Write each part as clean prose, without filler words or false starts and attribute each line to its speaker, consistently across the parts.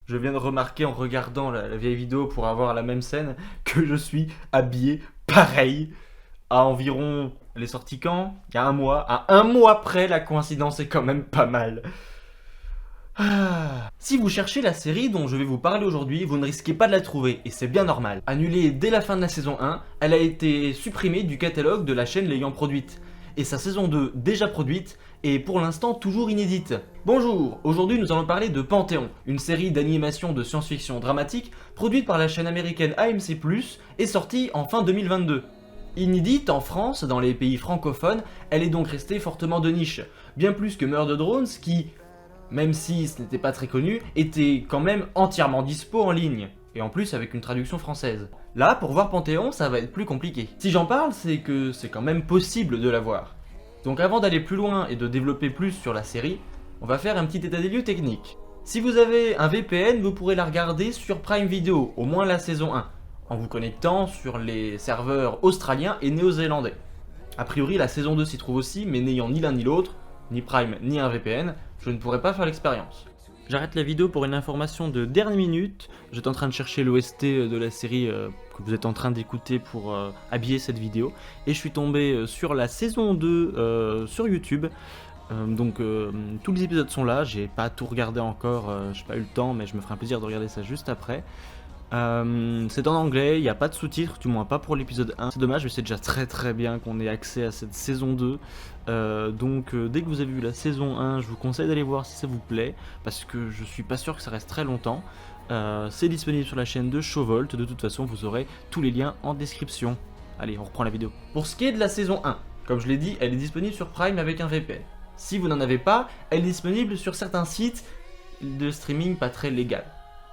Speaker 1: Je viens de remarquer en regardant la vieille vidéo pour avoir la même scène que je suis habillé pareil à environ les sorties quand il y a un mois. À un mois près, la coïncidence est quand même pas mal. Si vous cherchez la série dont je vais vous parler aujourd'hui, vous ne risquez pas de la trouver, et c'est bien normal. Annulée dès la fin de la saison 1, elle a été supprimée du catalogue de la chaîne l'ayant produite. Et sa saison 2, déjà produite, est pour l'instant toujours inédite. Bonjour, aujourd'hui nous allons parler de Panthéon, une série d'animation de science-fiction dramatique produite par la chaîne américaine AMC+, et sortie en fin 2022. Inédite en France, dans les pays francophones, elle est donc restée fortement de niche, bien plus que Murder Drones qui, même si ce n'était pas très connu, était quand même entièrement dispo en ligne, et en plus avec une traduction française. Là, pour voir Panthéon, ça va être plus compliqué. Si j'en parle, c'est que c'est quand même possible de la voir. Donc avant d'aller plus loin et de développer plus sur la série, on va faire un petit état des lieux technique. Si vous avez un VPN, vous pourrez la regarder sur Prime Video, au moins la saison 1, en vous connectant sur les serveurs australiens et néo-zélandais. A priori, la saison 2 s'y trouve aussi, mais n'ayant ni l'un ni l'autre, ni Prime ni un VPN, je ne pourrais pas faire l'expérience. J'arrête la vidéo pour une information de dernière minute. J'étais en train de chercher l'OST de la série que vous êtes en train d'écouter pour habiller cette vidéo. Et je suis tombé sur la saison 2 sur YouTube. Tous les épisodes sont là, j'ai pas tout regardé encore, j'ai pas eu le temps, mais je me ferai un plaisir de regarder ça juste après. C'est en anglais, il n'y a pas de sous-titres, du moins pas pour l'épisode 1. C'est dommage, mais c'est déjà très bien qu'on ait accès à cette saison 2. Dès que vous avez vu la saison 1, je vous conseille d'aller voir si ça vous plaît, parce que je suis pas sûr que ça reste très longtemps. C'est disponible sur la chaîne de Showvolt, de toute façon vous aurez tous les liens en description. Allez, on reprend la vidéo. Pour ce qui est de la saison 1, comme je l'ai dit, elle est disponible sur Prime avec un VPN. Si vous n'en avez pas, elle est disponible sur certains sites de streaming pas très légal.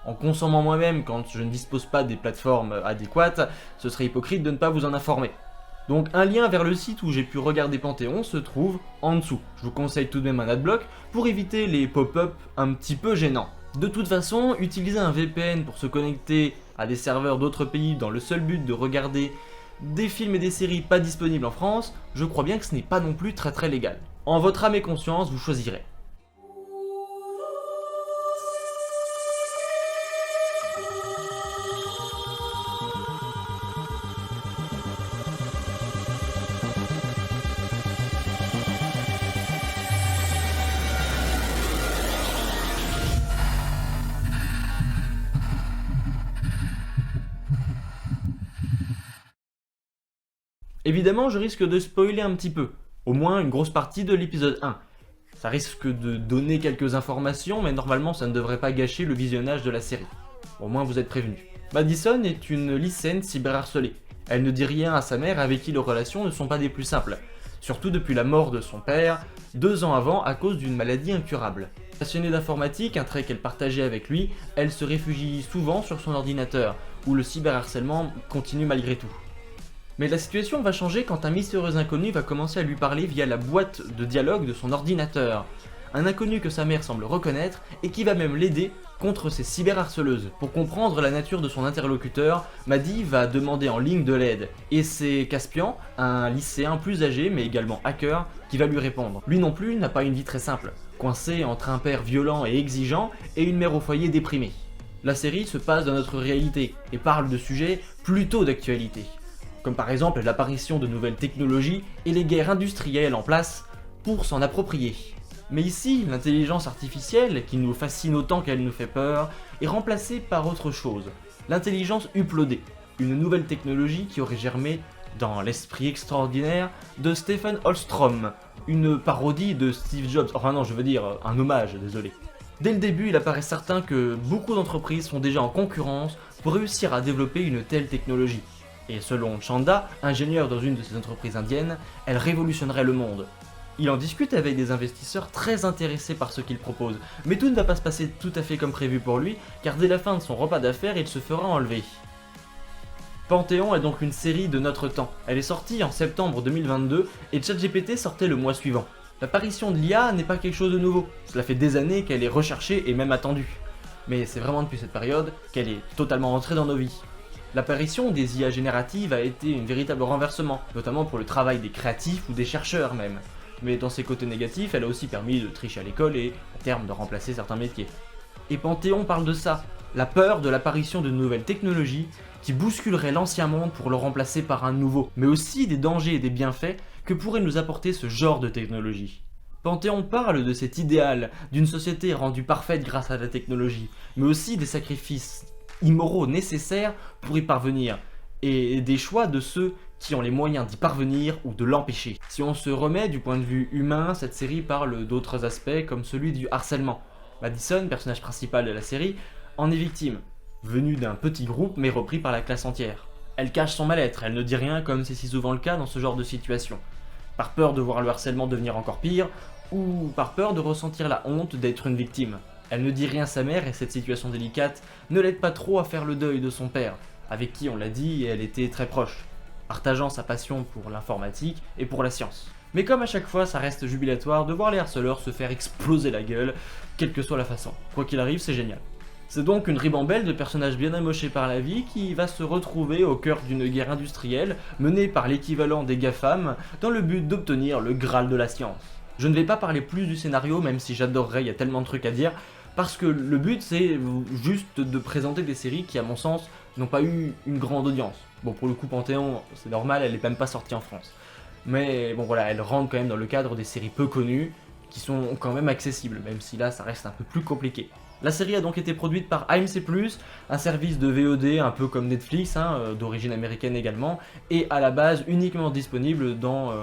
Speaker 1: En consommant moi-même quand je ne dispose pas des plateformes adéquates, ce serait hypocrite de ne pas vous en informer. Donc un lien vers le site où j'ai pu regarder Panthéon se trouve en dessous. Je vous conseille tout de même un adblock pour éviter les pop-up un petit peu gênants. De toute façon, utiliser un VPN pour se connecter à des serveurs d'autres pays dans le seul but de regarder des films et des séries pas disponibles en France, je crois bien que ce n'est pas non plus très légal. En votre âme et conscience, vous choisirez. Évidemment, je risque de spoiler un petit peu, au moins une grosse partie de l'épisode 1. Ça risque de donner quelques informations, mais normalement ça ne devrait pas gâcher le visionnage de la série. Au moins vous êtes prévenus. Madison est une lycéenne cyberharcelée. Elle ne dit rien à sa mère avec qui les relations ne sont pas des plus simples, surtout depuis la mort de son père, 2 ans avant à cause d'une maladie incurable. Passionnée d'informatique, un trait qu'elle partageait avec lui, elle se réfugie souvent sur son ordinateur, où le cyberharcèlement continue malgré tout. Mais la situation va changer quand un mystérieux inconnu va commencer à lui parler via la boîte de dialogue de son ordinateur. Un inconnu que sa mère semble reconnaître et qui va même l'aider contre ces cyberharceleuses. Pour comprendre la nature de son interlocuteur, Maddie va demander en ligne de l'aide. Et c'est Caspian, un lycéen plus âgé mais également hacker, qui va lui répondre. Lui non plus n'a pas une vie très simple, coincé entre un père violent et exigeant et une mère au foyer déprimée. La série se passe dans notre réalité et parle de sujets plutôt d'actualité, comme par exemple l'apparition de nouvelles technologies et les guerres industrielles en place pour s'en approprier. Mais ici, l'intelligence artificielle, qui nous fascine autant qu'elle nous fait peur, est remplacée par autre chose, l'intelligence uploadée, une nouvelle technologie qui aurait germé dans l'esprit extraordinaire de Stephen Holstrom, une parodie de Steve Jobs, enfin non, je veux dire un hommage, désolé. Dès le début, il apparaît certain que beaucoup d'entreprises sont déjà en concurrence pour réussir à développer une telle technologie. Et selon Chanda, ingénieur dans une de ces entreprises indiennes, elle révolutionnerait le monde. Il en discute avec des investisseurs très intéressés par ce qu'il propose, mais tout ne va pas se passer tout à fait comme prévu pour lui, car dès la fin de son repas d'affaires, il se fera enlever. Panthéon est donc une série de notre temps. Elle est sortie en septembre 2022 et ChatGPT sortait le mois suivant. L'apparition de l'IA n'est pas quelque chose de nouveau, cela fait des années qu'elle est recherchée et même attendue. Mais c'est vraiment depuis cette période qu'elle est totalement entrée dans nos vies. L'apparition des IA génératives a été un véritable renversement, notamment pour le travail des créatifs ou des chercheurs même. Mais dans ses côtés négatifs, elle a aussi permis de tricher à l'école et, à terme, de remplacer certains métiers. Et Panthéon parle de ça, la peur de l'apparition de nouvelles technologies qui bousculeraient l'ancien monde pour le remplacer par un nouveau, mais aussi des dangers et des bienfaits que pourrait nous apporter ce genre de technologie. Panthéon parle de cet idéal d'une société rendue parfaite grâce à la technologie, mais aussi des sacrifices immoraux nécessaires pour y parvenir, et des choix de ceux qui ont les moyens d'y parvenir ou de l'empêcher. Si on se remet du point de vue humain, cette série parle d'autres aspects comme celui du harcèlement. Madison, personnage principal de la série, en est victime, venue d'un petit groupe mais repris par la classe entière. Elle cache son mal-être, elle ne dit rien comme c'est si souvent le cas dans ce genre de situation. Par peur de voir le harcèlement devenir encore pire, ou par peur de ressentir la honte d'être une victime. Elle ne dit rien à sa mère et cette situation délicate ne l'aide pas trop à faire le deuil de son père, avec qui, on l'a dit, elle était très proche, partageant sa passion pour l'informatique et pour la science. Mais comme à chaque fois, ça reste jubilatoire de voir les harceleurs se faire exploser la gueule, quelle que soit la façon. Quoi qu'il arrive, c'est génial. C'est donc une ribambelle de personnages bien amochés par la vie qui va se retrouver au cœur d'une guerre industrielle menée par l'équivalent des GAFAM dans le but d'obtenir le Graal de la science. Je ne vais pas parler plus du scénario, même si j'adorerais, il y a tellement de trucs à dire, parce que le but c'est juste de présenter des séries qui, à mon sens, n'ont pas eu une grande audience. Bon, pour le coup, Panthéon, c'est normal, elle n'est même pas sortie en France. Mais bon voilà, elle rentre quand même dans le cadre des séries peu connues, qui sont quand même accessibles, même si là ça reste un peu plus compliqué. La série a donc été produite par AMC+, un service de VOD un peu comme Netflix, d'origine américaine également, et à la base uniquement disponible dans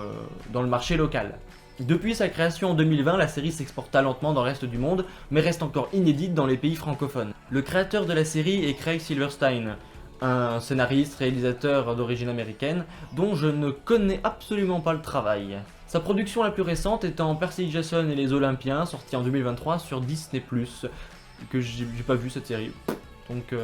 Speaker 1: le marché local. Depuis sa création en 2020, la série s'exporta lentement dans le reste du monde, mais reste encore inédite dans les pays francophones. Le créateur de la série est Craig Silverstein, un scénariste, réalisateur d'origine américaine, dont je ne connais absolument pas le travail. Sa production la plus récente étant Percy Jackson et les Olympiens, sortie en 2023 sur Disney+, que j'ai pas vu cette série. Donc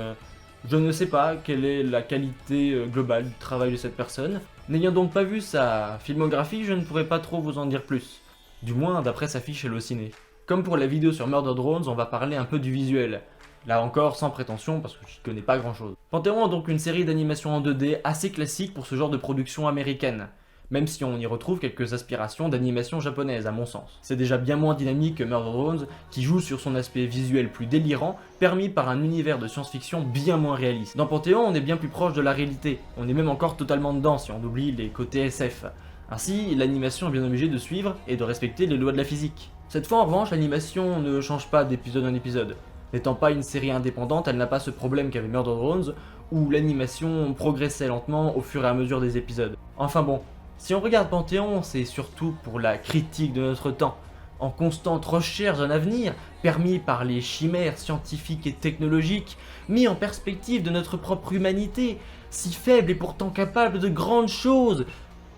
Speaker 1: je ne sais pas quelle est la qualité globale du travail de cette personne. N'ayant donc pas vu sa filmographie, je ne pourrais pas trop vous en dire plus. Du moins d'après sa fiche Allociné. Comme pour la vidéo sur Murder Drones, on va parler un peu du visuel. Là encore sans prétention parce que je connais pas grand chose. Panthéon est donc une série d'animation en 2D assez classique pour ce genre de production américaine. Même si on y retrouve quelques aspirations d'animation japonaise à mon sens. C'est déjà bien moins dynamique que Murder Drones, qui joue sur son aspect visuel plus délirant, permis par un univers de science-fiction bien moins réaliste. Dans Panthéon, on est bien plus proche de la réalité, on est même encore totalement dedans si on oublie les côtés SF. Ainsi, l'animation est bien obligée de suivre et de respecter les lois de la physique. Cette fois en revanche, l'animation ne change pas d'épisode en épisode. N'étant pas une série indépendante, elle n'a pas ce problème qu'avait Murder Drones, où l'animation progressait lentement au fur et à mesure des épisodes. Enfin bon, si on regarde Panthéon, c'est surtout pour la critique de notre temps, en constante recherche d'un avenir, permis par les chimères scientifiques et technologiques, mis en perspective de notre propre humanité, si faible et pourtant capable de grandes choses,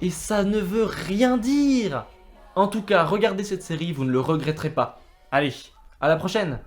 Speaker 1: et ça ne veut rien dire. En tout cas, regardez cette série, vous ne le regretterez pas. Allez, à la prochaine!